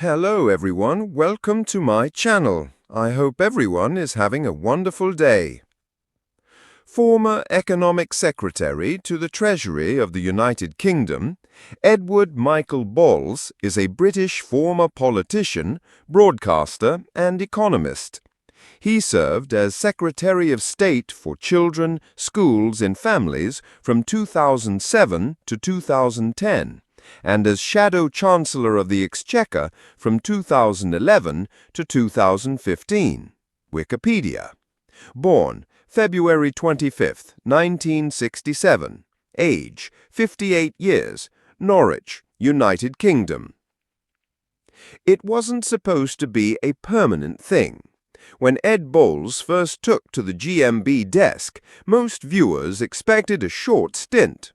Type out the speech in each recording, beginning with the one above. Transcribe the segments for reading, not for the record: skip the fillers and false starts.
Hello everyone, welcome to my channel. I hope everyone is having a wonderful day. Former Economic Secretary to the Treasury of the United Kingdom, Edward Michael Bowles is a British former politician, broadcaster and economist. He served as Secretary of State for Children, Schools and Families from 2007 to 2010. And as Shadow Chancellor of the Exchequer from 2011 to 2015. Wikipedia. Born February 25, 1967. Age 58 years. Norwich, United Kingdom. It wasn't supposed to be a permanent thing. When Ed Bowles first took to the GMB desk, most viewers expected a short stint.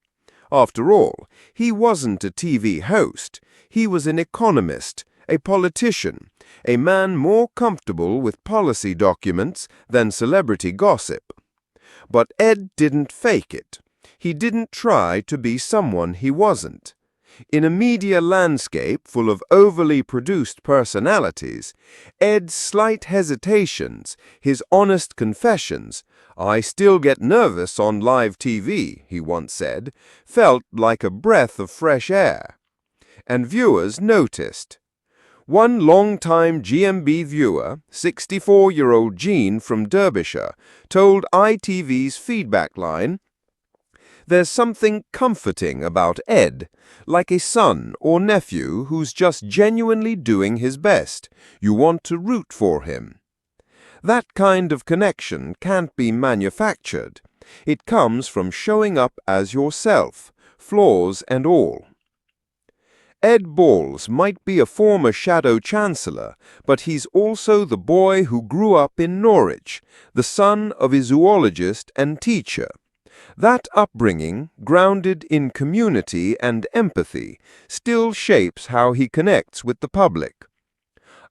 After all, he wasn't a TV host. He was an economist, a politician, a man more comfortable with policy documents than celebrity gossip. But Ed didn't fake it. He didn't try to be someone he wasn't. In a media landscape full of overly produced personalities, Ed's slight hesitations, his honest confessions, "I still get nervous on live TV," he once said, felt like a breath of fresh air. And viewers noticed. One long-time GMB viewer, 64-year-old Jean from Derbyshire, told ITV's feedback line, "There's something comforting about Ed, like a son or nephew who's just genuinely doing his best. You want to root for him." That kind of connection can't be manufactured. It comes from showing up as yourself, flaws and all. Ed Bowles might be a former Shadow Chancellor, but he's also the boy who grew up in Norwich, the son of a zoologist and teacher. That upbringing, grounded in community and empathy, still shapes how he connects with the public.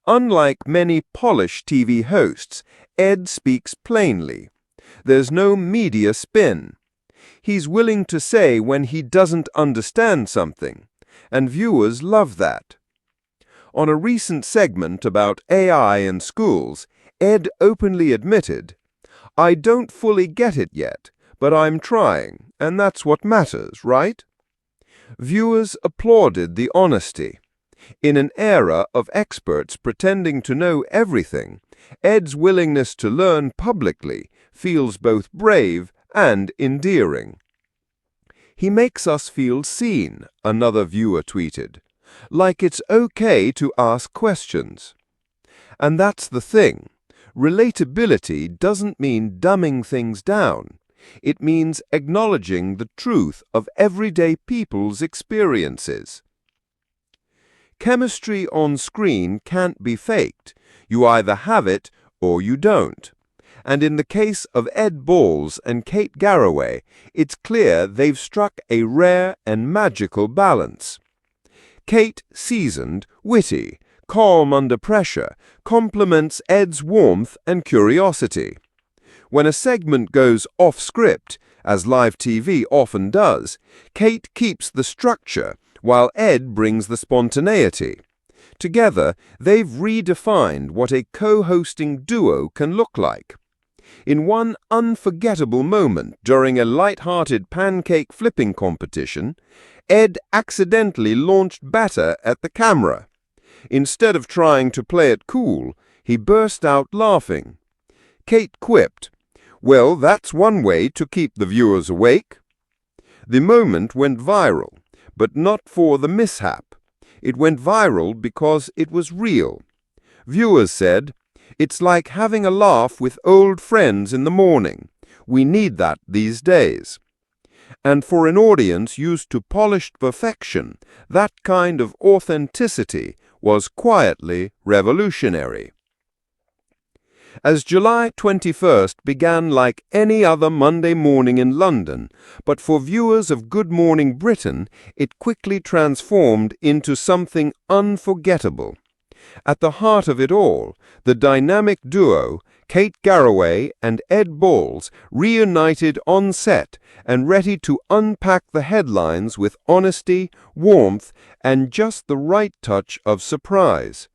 Unlike many polished TV hosts, Ed speaks plainly. There's no media spin. He's willing to say when he doesn't understand something, and viewers love that. On a recent segment about AI in schools, Ed openly admitted, "I don't fully get it yet, but I'm trying, and that's what matters, right?" Viewers applauded the honesty. In an era of experts pretending to know everything, Ed's willingness to learn publicly feels both brave and endearing. "He makes us feel seen," another viewer tweeted, "like it's okay to ask questions." And that's the thing. Relatability doesn't mean dumbing things down. It means acknowledging the truth of everyday people's experiences. Chemistry on screen can't be faked. You either have it or you don't. And in the case of Ed Bowles and Kate Garraway, it's clear they've struck a rare and magical balance. Kate, seasoned, witty, calm under pressure, complements Ed's warmth and curiosity. When a segment goes off-script, as live TV often does, Kate keeps the structure, while Ed brings the spontaneity. Together, they've redefined what a co-hosting duo can look like. In one unforgettable moment during a light-hearted pancake flipping competition, Ed accidentally launched batter at the camera. Instead of trying to play it cool, he burst out laughing. Kate quipped, "Well, that's one way to keep the viewers awake." The moment went viral, but not for the mishap. It went viral because it was real. Viewers said, "It's like having a laugh with old friends in the morning. We need that these days." And for an audience used to polished perfection, that kind of authenticity was quietly revolutionary. As July 21st began like any other Monday morning in London, but for viewers of Good Morning Britain, it quickly transformed into something unforgettable. At the heart of it all, the dynamic duo, Kate Garraway and Ed Balls reunited on set and ready to unpack the headlines with honesty, warmth, and just the right touch of surprise.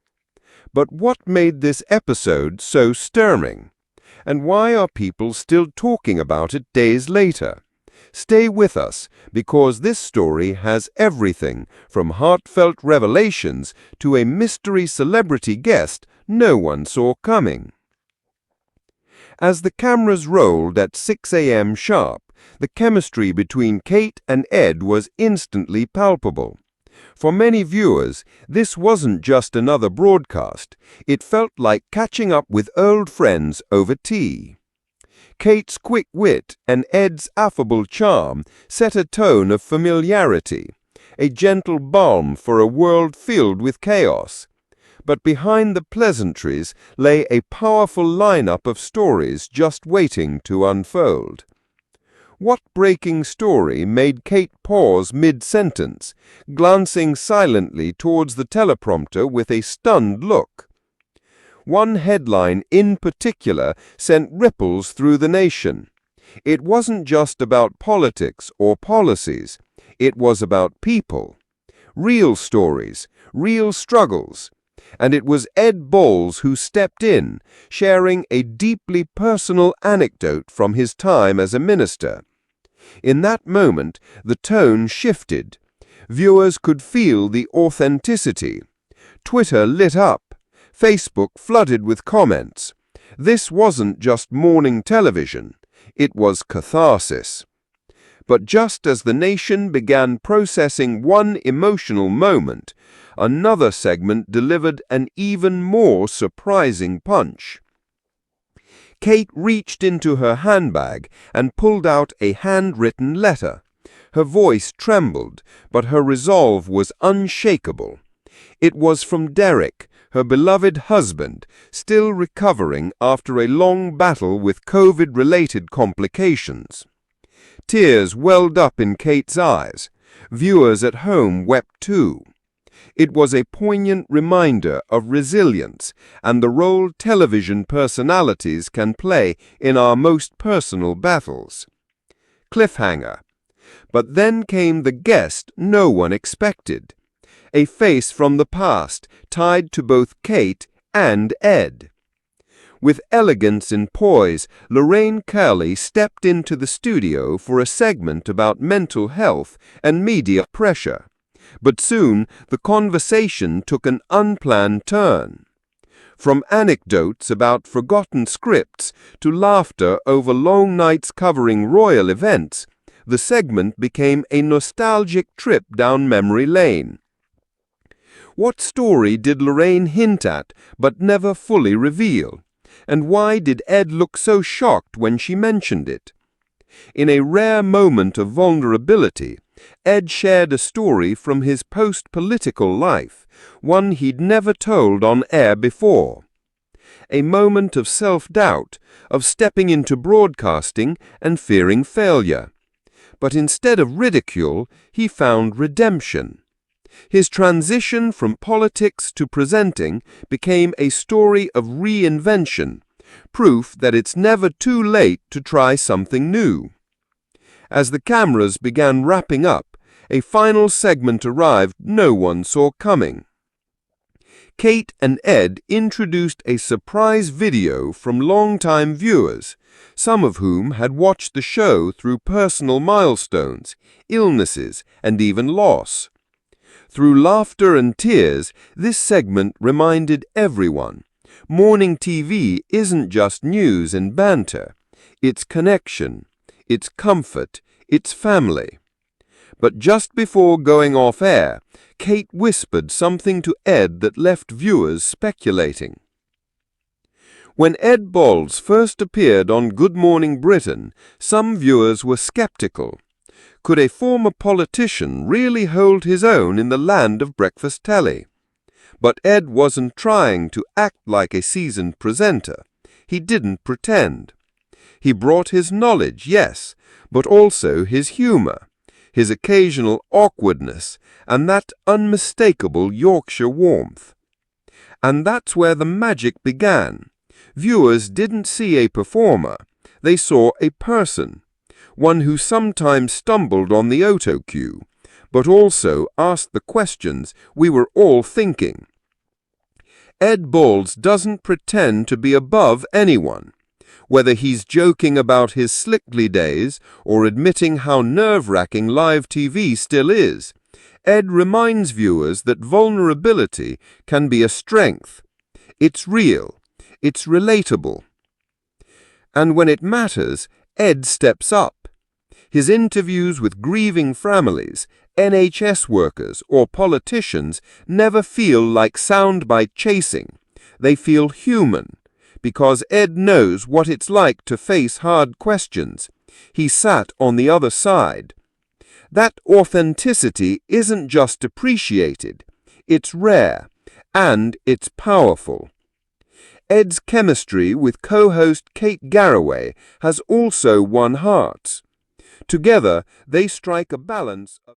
But what made this episode so stirring? And why are people still talking about it days later? Stay with us, because this story has everything from heartfelt revelations to a mystery celebrity guest no one saw coming. As the cameras rolled at 6 a.m. sharp, the chemistry between Kate and Ed was instantly palpable. For many viewers, this wasn't just another broadcast. It felt like catching up with old friends over tea. Kate's quick wit and Ed's affable charm set a tone of familiarity, a gentle balm for a world filled with chaos. But behind the pleasantries lay a powerful lineup of stories just waiting to unfold. What breaking story made Kate pause mid-sentence, glancing silently towards the teleprompter with a stunned look? One headline in particular sent ripples through the nation. It wasn't just about politics or policies. It was about people. Real stories, real struggles. And it was Ed Balls who stepped in, sharing a deeply personal anecdote from his time as a minister. In that moment, the tone shifted. Viewers could feel the authenticity. Twitter lit up. Facebook flooded with comments. This wasn't just morning television. It was catharsis. But just as the nation began processing one emotional moment, another segment delivered an even more surprising punch. Kate reached into her handbag and pulled out a handwritten letter. Her voice trembled, but her resolve was unshakable. It was from Derek, her beloved husband, still recovering after a long battle with COVID-related complications. Tears welled up in Kate's eyes. Viewers at home wept too. It was a poignant reminder of resilience and the role television personalities can play in our most personal battles. Cliffhanger. But then came the guest no one expected. A face from the past tied to both Kate and Ed. With elegance and poise, Lorraine Curley stepped into the studio for a segment about mental health and media pressure. But soon the conversation took an unplanned turn. From anecdotes about forgotten scripts to laughter over long nights covering royal events, the segment became a nostalgic trip down memory lane. What story did Lorraine hint at but never fully reveal? And why did Ed look so shocked when she mentioned it? In a rare moment of vulnerability, Ed shared a story from his post-political life, one he'd never told on air before. A moment of self-doubt, of stepping into broadcasting and fearing failure. But instead of ridicule, he found redemption. His transition from politics to presenting became a story of reinvention, proof that it's never too late to try something new. As the cameras began wrapping up, a final segment arrived no one saw coming. Kate and Ed introduced a surprise video from longtime viewers, some of whom had watched the show through personal milestones, illnesses, and even loss. Through laughter and tears, this segment reminded everyone, morning TV isn't just news and banter. It's connection, it's comfort, it's family. But just before going off air, Kate whispered something to Ed that left viewers speculating. When Ed Balls first appeared on Good Morning Britain, some viewers were skeptical. Could a former politician really hold his own in the land of breakfast telly? But Ed wasn't trying to act like a seasoned presenter. He didn't pretend. He brought his knowledge, yes, but also his humor, his occasional awkwardness, and that unmistakable Yorkshire warmth. And that's where the magic began. Viewers didn't see a performer, they saw a person, one who sometimes stumbled on the auto cue, but also asked the questions we were all thinking. Ed Balls doesn't pretend to be above anyone. Whether he's joking about his Slickly days or admitting how nerve-wracking live TV still is, Ed reminds viewers that vulnerability can be a strength. It's real. It's relatable. And when it matters, Ed steps up. His interviews with grieving families, NHS workers, or politicians never feel like soundbite chasing. They feel human, because Ed knows what it's like to face hard questions. He sat on the other side. That authenticity isn't just appreciated, it's rare, and it's powerful. Ed's chemistry with co-host Kate Garraway has also won hearts. Together, they strike a balance of